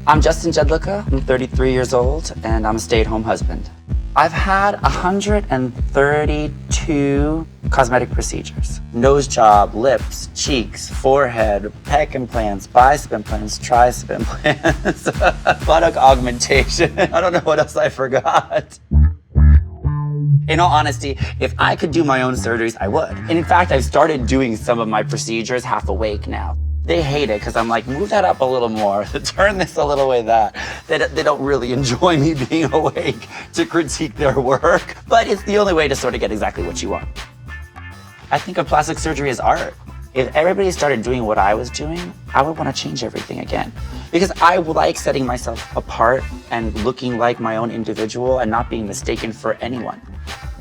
I'm Justin Jedlicka. I'm 33 years old, and I'm a stay-at-home husband. I've had 132 cosmetic procedures. Nose job, lips, cheeks, forehead, pec implants, bicep implants, tricep implants, buttock augmentation. I don't know what else I forgot. In all honesty, if I could do my own surgeries, I would. And in fact, I've started doing some of my procedures half awake now. They hate it because I'm like, move that up a little more, turn this a little way that. They don't really enjoy me being awake to critique their work, but it's the only way to sort of get exactly what you want. I think of plastic surgery as art. If everybody started doing what I was doing, I would want to change everything again. Because I like setting myself apart and looking like my own individual and not being mistaken for anyone.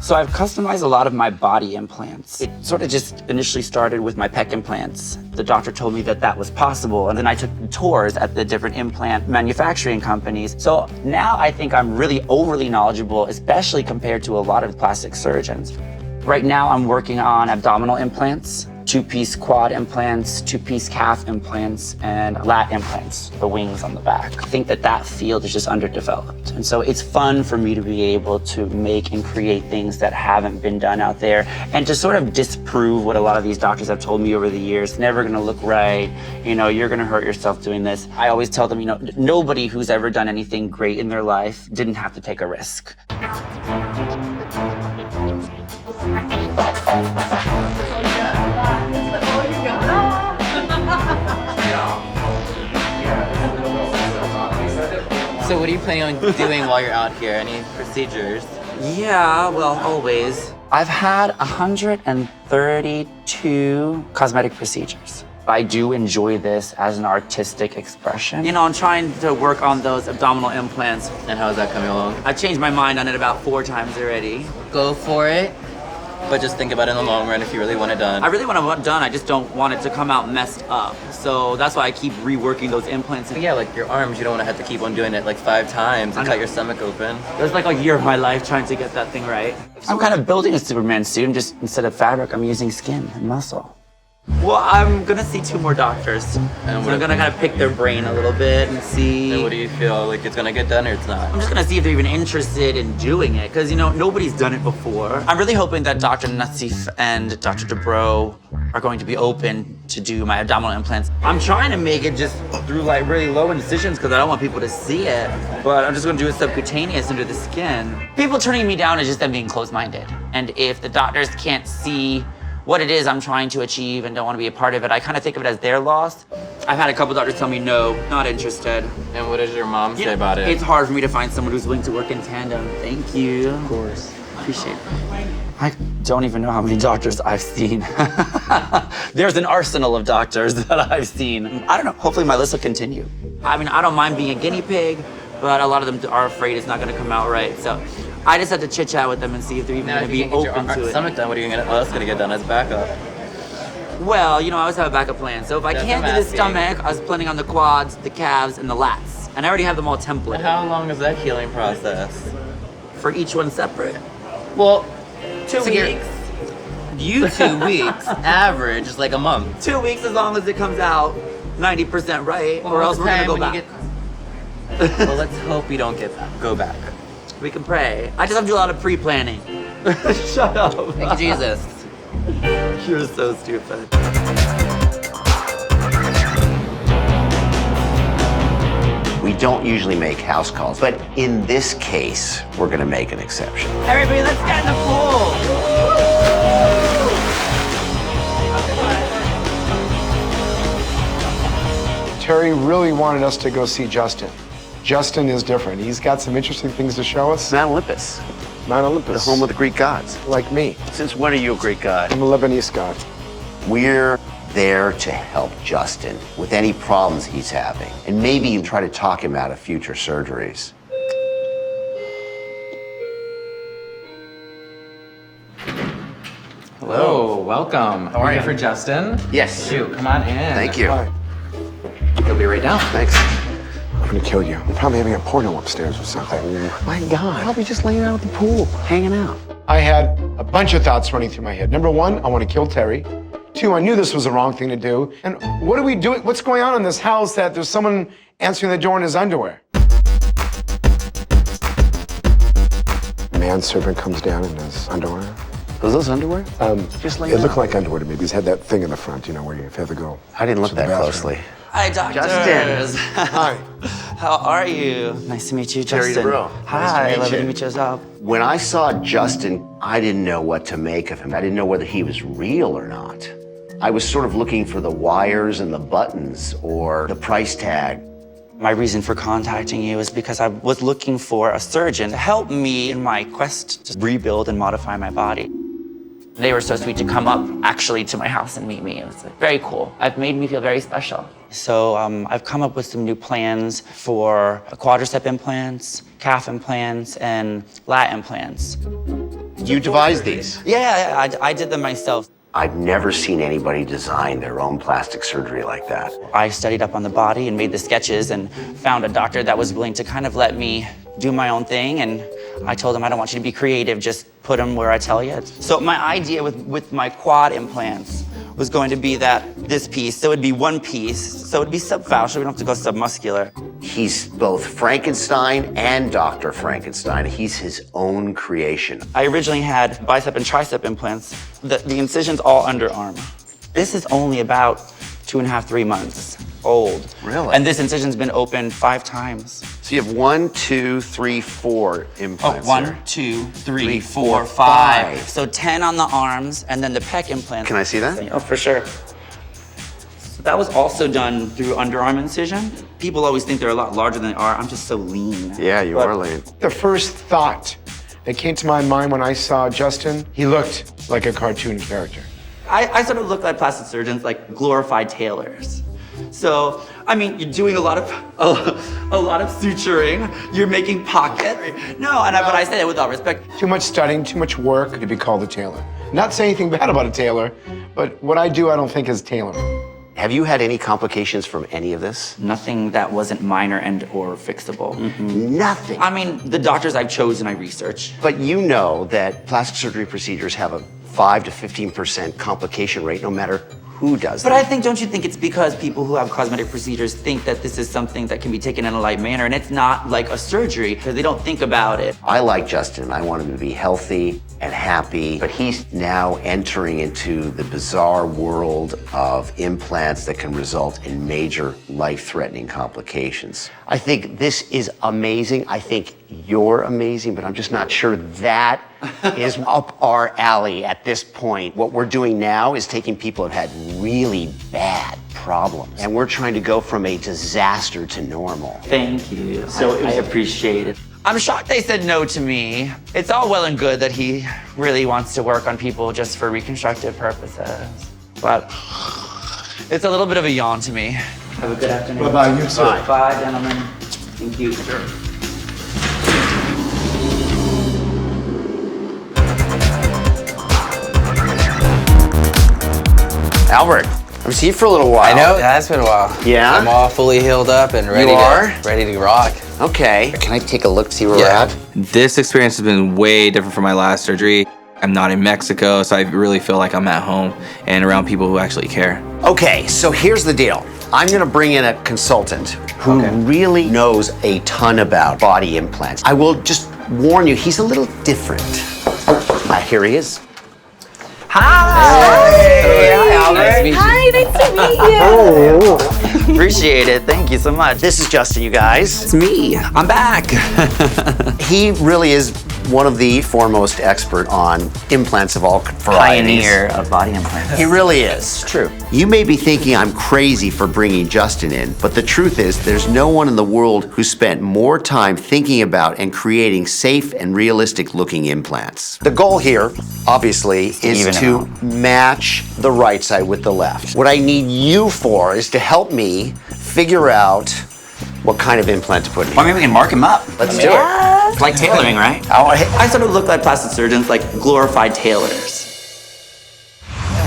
So I've customized a lot of my body implants. It sort of just initially started with my pec implants. The doctor told me that that was possible, and then I took tours at the different implant manufacturing companies. So now I think I'm really overly knowledgeable, especially compared to a lot of plastic surgeons. Right now I'm working on abdominal implants, two-piece quad implants, two-piece calf implants, and lat implants, the wings on the back. I think that field is just underdeveloped. And so it's fun for me to be able to make and create things that haven't been done out there and to sort of disprove what a lot of these doctors have told me over the years. It's never gonna look right, you're gonna hurt yourself doing this. I always tell them, nobody who's ever done anything great in their life didn't have to take a risk. So what are you planning on doing while you're out here? Any procedures? Yeah, well, always. I've had 132 cosmetic procedures. I do enjoy this as an artistic expression. I'm trying to work on those abdominal implants. And how is that coming along? I changed my mind on it about 4 times already. Go for it, but just think about it in the long run if you really want it done. I really want it done, I just don't want it to come out messed up. So that's why I keep reworking those implants. Yeah, like your arms, you don't want to have to keep on doing it like 5 times and cut your stomach open. There's like a year of my life trying to get that thing right. I'm kind of building a Superman suit, just instead of fabric, I'm using skin and muscle. Well, I'm gonna see 2 more doctors. So I'm gonna kind of pick their brain a little bit and see. And what do you feel like it's gonna get done or it's not? I'm just gonna see if they're even interested in doing it, because nobody's done it before. I'm really hoping that Dr. Nassif and Dr. Dubrow are going to be open to do my abdominal implants. I'm trying to make it just through like really low incisions because I don't want people to see it, but I'm just gonna do it subcutaneous under the skin. People turning me down is just them being closed-minded. And if the doctors can't see what it is I'm trying to achieve and don't want to be a part of it, I kind of think of it as their loss. I've had a couple doctors tell me, no, not interested. And what does your mom say about it? It's hard for me to find someone who's willing to work in tandem. Thank you. Of course. Appreciate it. I don't even know how many doctors I've seen. There's an arsenal of doctors that I've seen. I don't know, hopefully my list will continue. I mean, I don't mind being a guinea pig, but a lot of them are afraid it's not gonna come out right. So I just have to chit chat with them and see if they're even gonna be open to it. Stomach done, what are you else gonna get done as backup? Well, I always have a backup plan. So if I can't do the stomach, I was planning on the quads, the calves, and the lats. And I already have them all templated. How long is that healing process? For each one separate. Well, 2 weeks. You 2 weeks, average is like a month. 2 weeks as long as it comes out 90% right, or else we're gonna go back. Well, let's hope we don't go back. We can pray. I just have to do a lot of pre-planning. Shut up. Thank you, Jesus. You're so stupid. We don't usually make house calls, but in this case, we're gonna make an exception. Everybody, let's get in the pool. Terry really wanted us to go see Justin. Justin is different. He's got some interesting things to show us. Mount Olympus, Mount Olympus. the home of the Greek gods. Like me. Since when are you a Greek god? I'm a Lebanese god. We're there to help Justin with any problems he's having, and maybe try to talk him out of future surgeries. Hello, welcome. How are you? For Justin? Yes. Shoot, come on in. Thank you. Hi. He'll be right down. Thanks. I'm gonna kill you. You're probably having a porno upstairs or something. My God. Probably just laying out at the pool. Hanging out. I had a bunch of thoughts running through my head. Number 1, I want to kill Terry. 2, I knew this was the wrong thing to do. And what are we doing? What's going on in this house that there's someone answering the door in his underwear. Manservant comes down in his underwear. Was those underwear? Just like It looked like underwear to me. He's had that thing in the front, you know, where you have to go. I didn't look to the that bathroom. closely. Hi, doctors. Justin. Hi. How are you? Nice to meet you, Jerry Justin. Dubrow. Hi, Nice to meet lovely you. to meet you as well. When I saw Justin, I didn't know what to make of him. I didn't know whether he was real or not. I was sort of looking for the wires and the buttons or the price tag. My reason for contacting you is because I was looking for a surgeon to help me in my quest to rebuild and modify my body. They were so sweet to come up actually to my house and meet me. It was very cool. It made me feel very special. So I've come up with some new plans for quadricep implants, calf implants, and lat implants. You devised these? Yeah, I did them myself. I've never seen anybody design their own plastic surgery like that. I studied up on the body and made the sketches and found a doctor that was willing to kind of let me do my own thing. And I told him, I don't want you to be creative, just put them where I tell you. So my idea with my quad implants was going to be that this piece, so it'd be one piece, so it'd be subfascial, we don't have to go submuscular. He's both Frankenstein and Dr. Frankenstein. He's his own creation. I originally had bicep and tricep implants, the incision's all underarm. This is only about 2.5, 3 months old. Really? And this incision's been opened 5 times. So you have 1, 2, 3, 4 implants. 1, 2, 3, 4, 5. So 10 on the arms, and then the pec implants. Can I see that? Oh, for sure. So that was also done through underarm incision. People always think they're a lot larger than they are. I'm just so lean. Yeah, you are lean. The first thought that came to my mind when I saw Justin, he looked like a cartoon character. I sort of look like plastic surgeons, like glorified tailors. So, I mean, you're doing a lot of suturing. You're making pockets. No, but I say that with all respect. Too much studying, too much work to be called a tailor. Not saying anything bad about a tailor, but what I do, I don't think is tailoring. Have you had any complications from any of this? Nothing that wasn't minor and or fixable. Nothing. I mean, the doctors I've chosen, I research. But you know that plastic surgery procedures have a 5 to 15% complication rate no matter who does But them. I think, don't you think it's because people who have cosmetic procedures think that this is something that can be taken in a light manner, and it's not like a surgery, because they don't think about it. I like Justin. I want him to be healthy and happy, but he's now entering into the bizarre world of implants that can result in major life-threatening complications. I think this is amazing. I think you're amazing, but I'm just not sure that is up our alley at this point. What we're doing now is taking people who've had really bad problems, and we're trying to go from a disaster to normal. Thank you. I appreciate it. I'm shocked they said no to me. It's all well and good that he really wants to work on people just for reconstructive purposes. But it's a little bit of a yawn to me. Have a good afternoon. Bye-bye, you too. Bye, gentlemen. Thank you. Sure. Albert, I've seen you for a little while. I know, it has been a while. Yeah? I'm all fully healed up and ready to rock. Okay. Can I take a look, see where we're at? This experience has been way different from my last surgery. I'm not in Mexico, so I really feel like I'm at home and around people who actually care. Okay, so here's the deal. I'm gonna bring in a consultant who really knows a ton about body implants. I will just warn you, he's a little different. Here he is. Hi! Hi, Albert. Nice to meet you. Hi, nice to meet you. Appreciate it. Thank you so much. This is Justin, you guys. It's me. I'm back. He really is one of the foremost expert on implants of all varieties. Pioneer of body implants. He really is. It's true. You may be thinking I'm crazy for bringing Justin in, but the truth is there's no one in the world who spent more time thinking about and creating safe and realistic looking implants. The goal here, obviously, is Even to out. match the right side with the left. What I need you for is to help me figure out what kind of implant to put in Well, here. maybe we can mark him up. Let's do it. It's like tailoring, right? I sort of look like plastic surgeons, like glorified tailors.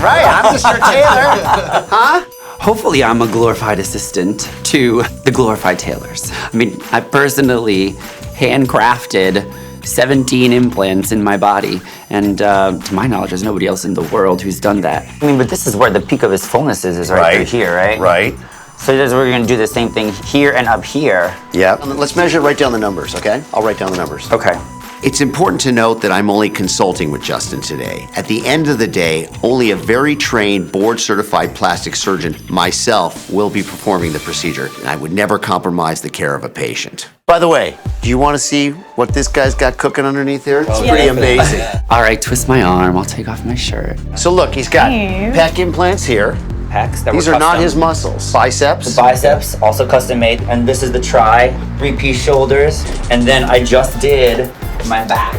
Right, I'm Mr. Taylor. Huh? Hopefully, I'm a glorified assistant to the glorified tailors. I mean, I personally handcrafted 17 implants in my body, and to my knowledge, there's nobody else in the world who's done that. I mean, but this is where the peak of his fullness is right through here, right? Right. So we're gonna do the same thing here and up here. Yeah. Let's measure, write down the numbers, okay? I'll write down the numbers. Okay. It's important to note that I'm only consulting with Justin today. At the end of the day, only a very trained, board-certified plastic surgeon, myself, will be performing the procedure, and I would never compromise the care of a patient. By the way, do you want to see what this guy's got cooking underneath there? It's pretty amazing. All right, twist my arm. I'll take off my shirt. So look, he's got pec implants here. Pecs that These were are not custom. his muscles. Biceps. The biceps, also custom made. And this is the tri, 3-piece shoulders. And then I just did my back.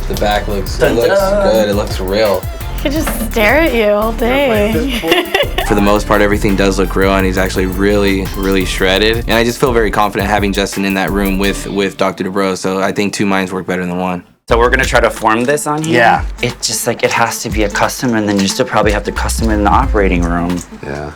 The back looks Dun, dun. good. It looks real. I could just stare at you all day. For the most part, everything does look real, and he's actually really, really shredded. And I just feel very confident having Justin in that room with Dr. Dubrow. So I think two minds work better than one. So we're gonna try to form this on here. Yeah. It just like, it has to be a custom, and then you still probably have to custom it in the operating room. Yeah.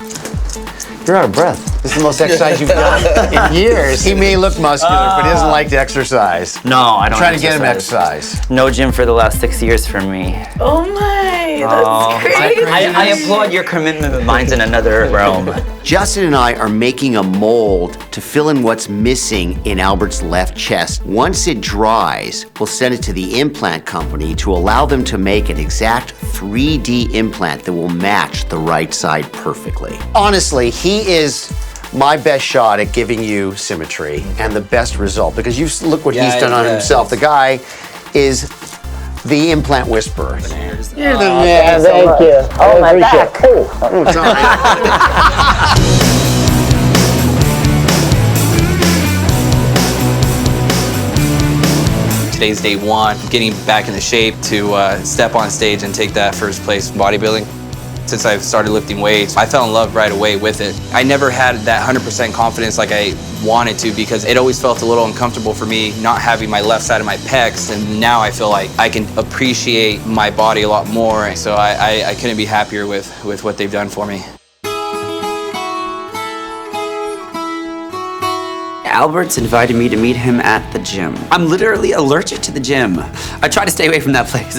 You're out of breath. This is the most exercise you've done in years. He may look muscular, but he doesn't like to exercise. No, I don't. Trying to get him exercise. No gym for the last 6 years for me. Oh my, that's crazy. I applaud your commitment, but mine's in another realm. Justin and I are making a mold to fill in what's missing in Albert's left chest. Once it dries, we'll send it to the implant company to allow them to make an exact 3D implant that will match the right side perfectly. Honestly, he is my best shot at giving you symmetry and the best result, because you look what he's done on himself. The guy is the implant whisperer. You're the man. Thank you. Oh, my back. Oh, sorry. Today's day one, getting back into shape to step on stage and take that first place in bodybuilding. Since I've started lifting weights, I fell in love right away with it. I never had that 100% confidence like I wanted to, because it always felt a little uncomfortable for me not having my left side of my pecs, and now I feel like I can appreciate my body a lot more. So I couldn't be happier with what they've done for me. Albert's invited me to meet him at the gym. I'm literally allergic to the gym. I try to stay away from that place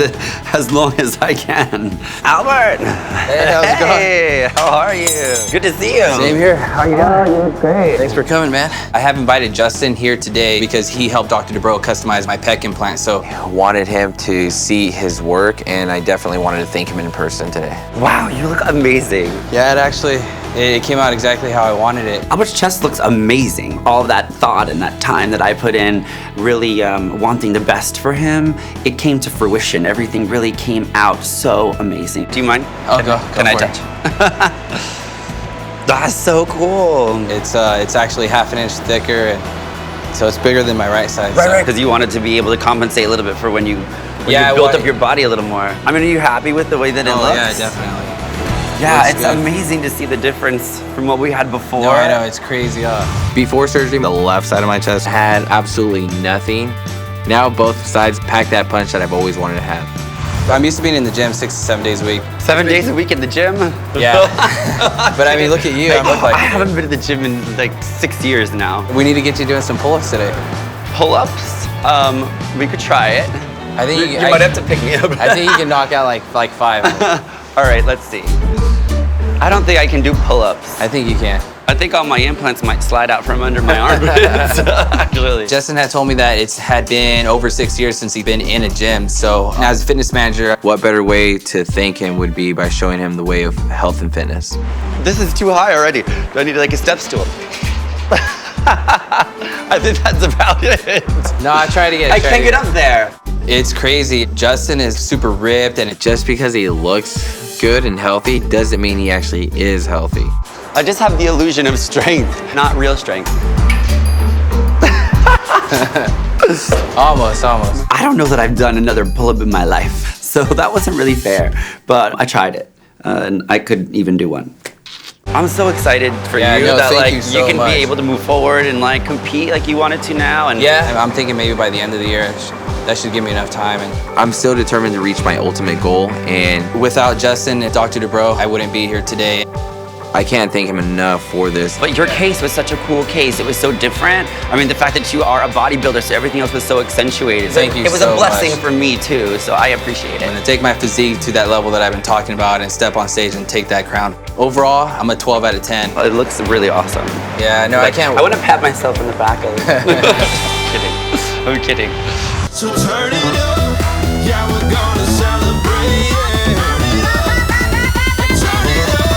as long as I can. Albert! Hey, how's it going? Hey, how are you? Good to see you. Same here. How you doing? You look great. Thanks for coming, man. I have invited Justin here today because he helped Dr. Dubrow customize my pec implant. So I wanted him to see his work, and I definitely wanted to thank him in person today. Wow, you look amazing. yeah, it came out exactly how I wanted it. Albert's chest looks amazing. All of that thought and that time that I put in, really wanting the best for him, it came to fruition. Everything really came out so amazing. Do you mind? I'll go Can I for it. touch? That's so cool. It's actually half an inch thicker, and so it's bigger than my right side. Right, because you wanted to be able to compensate a little bit for when you Yeah, built well, up your body a little more. I mean, are you happy with the way that it Oh looks? yeah, definitely. Yeah, Looks it's good. amazing to see the difference from what we had before. No, I know, it's crazy. Before surgery, the left side of my chest had absolutely nothing. Now both sides pack that punch that I've always wanted to have. I'm used to being in the gym 6 to 7 days a week. 7 days a week in the gym? Yeah. But I mean, look at you. I look like I haven't been to the gym in like 6 years now. We need to get you doing some pull-ups today. Pull-ups? We could try it. I think You might have to pick me up. I think you can knock out like 5. All right, let's see. I don't think I can do pull-ups. I think you can. I think all my implants might slide out from under my armpits, actually. Justin had told me that it had been over 6 years since he'd been in a gym. So as a fitness manager, what better way to thank him would be by showing him the way of health and fitness. This is too high already. Do I need like a step stool? I think that's about it. No, I tried to get I can't get up there. It's crazy. Justin is super ripped, and just because he looks good and healthy doesn't mean he actually is healthy. I just have the illusion of strength, not real strength. Almost. I don't know that I've done another pull-up in my life, so that wasn't really fair, but I tried it, and I could even do one. I'm so excited for Yeah, you no, that thank like you so can much. be able to move forward and like compete like you wanted to now. And Yeah, I'm thinking maybe by the end of the year, that should give me enough time. And I'm still determined to reach my ultimate goal. And without Justin and Dr. Dubrow, I wouldn't be here today. I can't thank him enough for this. But your case was such a cool case. It was so different. I mean, the fact that you are a bodybuilder, so everything else was so accentuated. Thank you It was so a blessing much. for me too, so I appreciate I'm it. gonna take my physique to that level that I've been talking about and step on stage and take that crown. Overall, I'm a 12 out of 10. It looks really awesome. Yeah, no, I can't. I want to pat myself in the back. I'm kidding. So turn it up, yeah, we're gonna celebrate. Turn it up.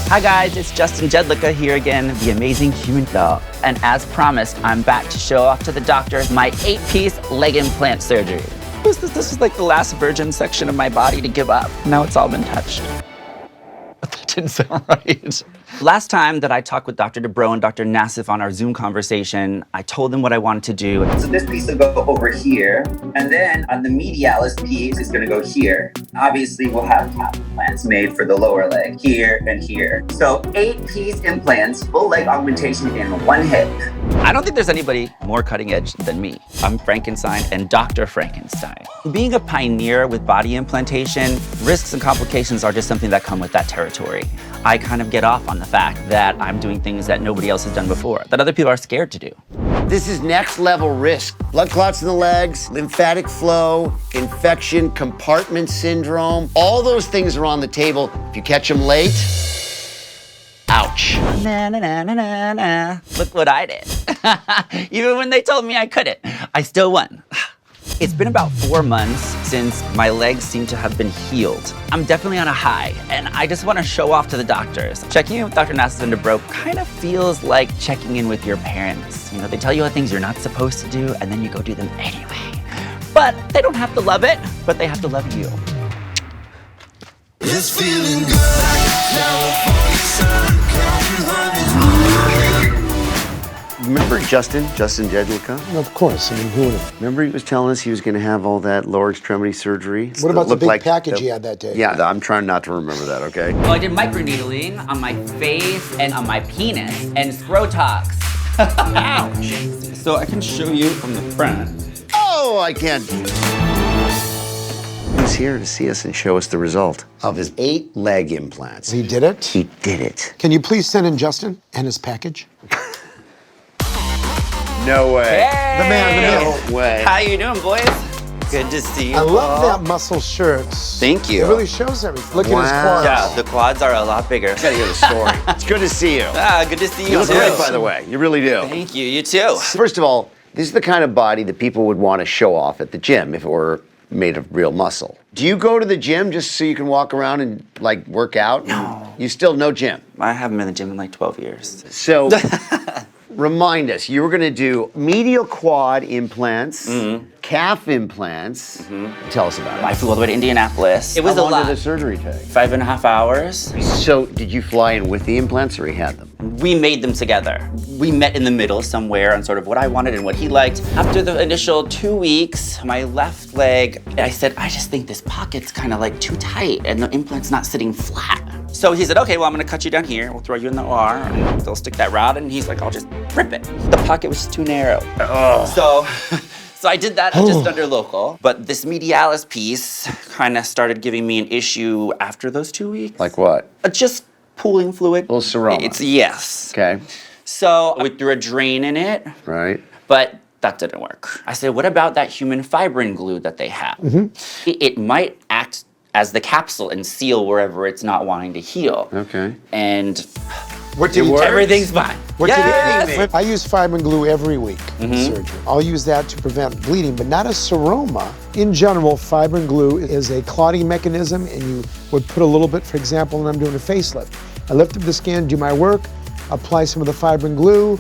Hi guys, it's Justin Jedlicka here again, the amazing human dog. And as promised, I'm back to show off to the doctor my 8-piece leg implant surgery. This is like the last virgin section of my body to give up. Now it's all been touched. That didn't sound right. Last time that I talked with Dr. Dubrow and Dr. Nassif on our Zoom conversation, I told them what I wanted to do. So this piece will go over here, and then on the medialis piece is gonna go here. Obviously, we'll have calf implants made for the lower leg, here and here. So 8-piece implants, full leg augmentation in one hip. I don't think there's anybody more cutting edge than me. I'm Frankenstein and Dr. Frankenstein. Being a pioneer with body implantation, risks and complications are just something that come with that territory. I kind of get off on the fact that I'm doing things that nobody else has done before, that other people are scared to do. This is next level risk. Blood clots in the legs, lymphatic flow, infection, compartment syndrome. All those things are on the table. If you catch them late, ouch. Na, na, na, na, na, na. Look what I did. Even when they told me I couldn't, I still won. It's been about 4 months since my legs seem to have been healed. I'm definitely on a high, and I just want to show off to the doctors. Checking in with Dr. Nassif and Dubrow kind of feels like checking in with your parents. You know, they tell you all things you're not supposed to do, and then you go do them anyway. But they don't have to love it, but they have to love you. It's feeling good like a California sun, counting hundreds. Remember Justin Jedlicka? Of course. I mean, who would have? Remember he was telling us he was going to have all that lower extremity surgery? What about the Looked big like package he had that day? Yeah, I'm trying not to remember that, okay? Well, I did microneedling on my face and on my penis and Scrotox. Ouch. So I can show you from the front. Oh, I can't. He's here to see us and show us the result of his 8 leg implants. He did it? He did it. Can you please send in Justin and his package? No way. Hey! The man. No way. How you doing, boys? Good to see you. I love that muscle shirt. Thank you. It really shows everything. Look at his Wow. quads. Yeah, the quads are a lot bigger. Gotta hear the story. It's good to see you. Good to see you You look too. great, by the way. You really do. Thank you, you too. First of all, this is the kind of body that people would want to show off at the gym if it were made of real muscle. Do you go to the gym just so you can walk around and like work out? No. You still no gym. I haven't been in the gym in like 12 years. So remind us, you were going to do medial quad implants, calf implants. Tell us about it. I flew all the way to Indianapolis. It was How a long lot. did the surgery take? 5.5 hours. So did you fly in with the implants or he had them? We made them together. We met in the middle somewhere on sort of what I wanted and what he liked. After the initial 2 weeks, my left leg, I said, I just think this pocket's kind of like too tight and the implant's not sitting flat. So he said, okay, well, I'm gonna cut you down here. We'll throw you in the OR and they'll stick that rod. And he's like, I'll just rip it. The pocket was just too narrow. So I did that just under local. But this medialis piece kind of started giving me an issue after those 2 weeks. Like what? Just pooling fluid. A little seroma. Yes. Okay, So we threw a drain in it, right. but that didn't work. I said, what about that human fibrin glue that they have? It might act as the capsule and seal wherever it's not wanting to heal. Okay. And What did you everything's fine. What did Yes! you I use fibrin glue every week in surgery. I'll use that to prevent bleeding, but not a seroma. In general, fibrin glue is a clotting mechanism, and you would put a little bit, for example, when I'm doing a facelift. I lift up the skin, do my work, apply some of the fibrin glue,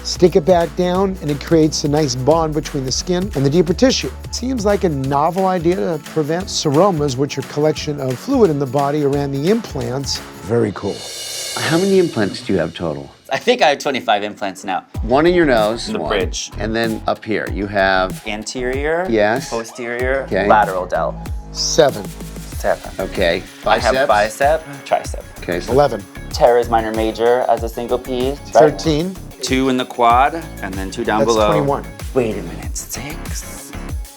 stick it back down, and it creates a nice bond between the skin and the deeper tissue. It seems like a novel idea to prevent seromas, which are a collection of fluid in the body around the implants. Very cool. How many implants do you have total? I think I have 25 implants now. One in your nose. The one. bridge. And then up here, you have, Anterior, Yes. posterior, Okay. lateral delt. 7, 7. okay, I have biceps. bicep, tricep. Okay, so 11, Teres minor major as a single piece. 13, 2 in the quad, and then 2 down that's below. 21. Wait a minute, 6?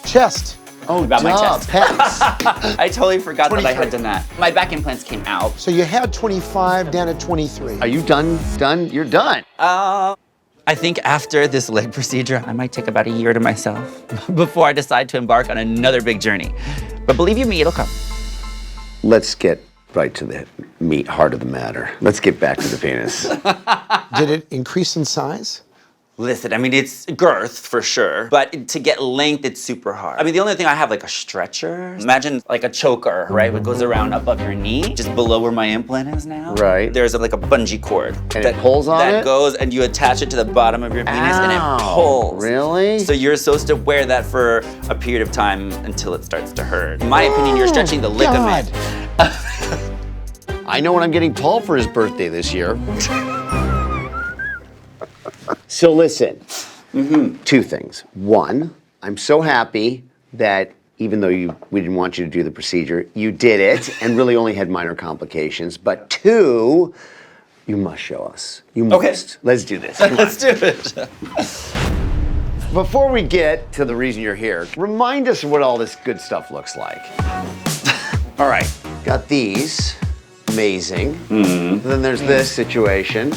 Chest, about my chest. Pecs. I totally forgot that I 23. had done that. My back implants came out. So you had 25 down at 23. Are you done? Done? You're done. I think after this leg procedure, I might take about a year to myself before I decide to embark on another big journey. But believe you me, it'll come. Let's get right to the heart of the matter. Let's get back to the penis. Did it increase in size? Listen, I mean, it's girth for sure, but to get length, it's super hard. I mean, the only thing I have, like a stretcher. Imagine like a choker, right? What goes around above your knee, just below where my implant is now. Right. There's like a bungee cord. And it pulls on that it? goes, and you attach it to the bottom of your penis, and Ow, it pulls. really? So you're supposed to wear that for a period of time until it starts to hurt. In my opinion, you're stretching the ligament. I know what I'm getting Paul for his birthday this year. So listen, two things. One, I'm so happy that even though we didn't want you to do the procedure, you did it and really only had minor complications. But two, you must show us. You must. Okay. Let's do this. Let's do it. Before we get to the reason you're here, remind us what all this good stuff looks like. All right, got these. Amazing. Then there's this situation.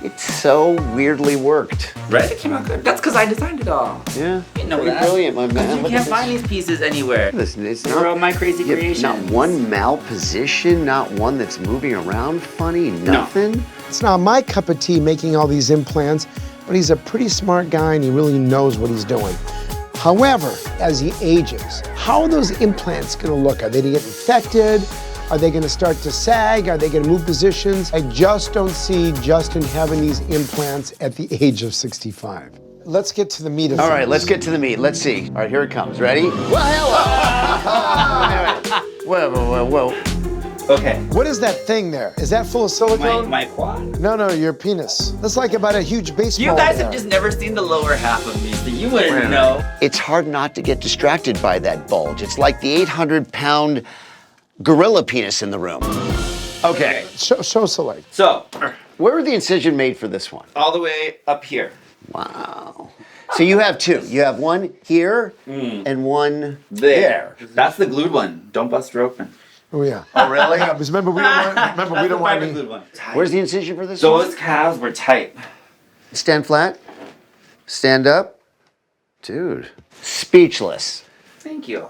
It's so weirdly worked. Right? It came out good. That's because I designed it all. Yeah, You know pretty that. brilliant, my man. You Look can't at find this. these pieces anywhere. Listen, it's They're all my crazy yeah, creations. Not one malposition, not one that's moving around funny, nothing. It's not my cup of tea making all these implants, but he's a pretty smart guy and he really knows what he's doing. However, as he ages, how are those implants gonna look? Are they gonna get infected? Are they gonna start to sag? Are they gonna move positions? I just don't see Justin having these implants at the age of 65. Let's get to the meat of All things. right, let's get to the meat. Let's see. All right, here it comes. Ready? Well, hello. Whoa. Okay. What is that thing there? Is that full of silicone? My quad. No, your penis. That's like about a huge baseball. You guys there. have just never seen the lower half of me, so you wouldn't know. It's hard not to get distracted by that bulge. It's like the 800-pound gorilla penis in the room. Okay. Show Soleil. So, Where were the incision made for this one? all the way up here. Wow. So you have two. You have one here and one There. That's the glued one. Don't bust her open. Oh yeah. Oh, really? Yeah, because remember we don't want any. glued one. Where's the incision for this one? Those calves were tight. Stand flat. Stand up. Dude. Speechless. Thank you.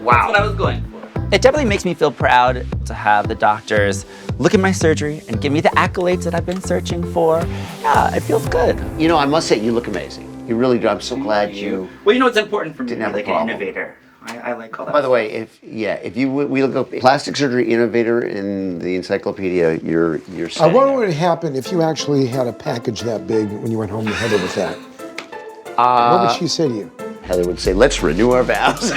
Wow. That's what I was going for. It definitely makes me feel proud to have the doctors look at my surgery and give me the accolades that I've been searching for. Yeah, it feels good. You know, I must say, you look amazing. You really do. I'm so glad you. Well, you know what's important for me, Didn't have a like an problem. innovator. I like all that. By the way, if we look up plastic surgery innovator in the encyclopedia, you're I saying. wonder what would happen if you actually had a package that big when you went home to Heather with that. What would she say to you? Heather would say, "Let's renew our vows."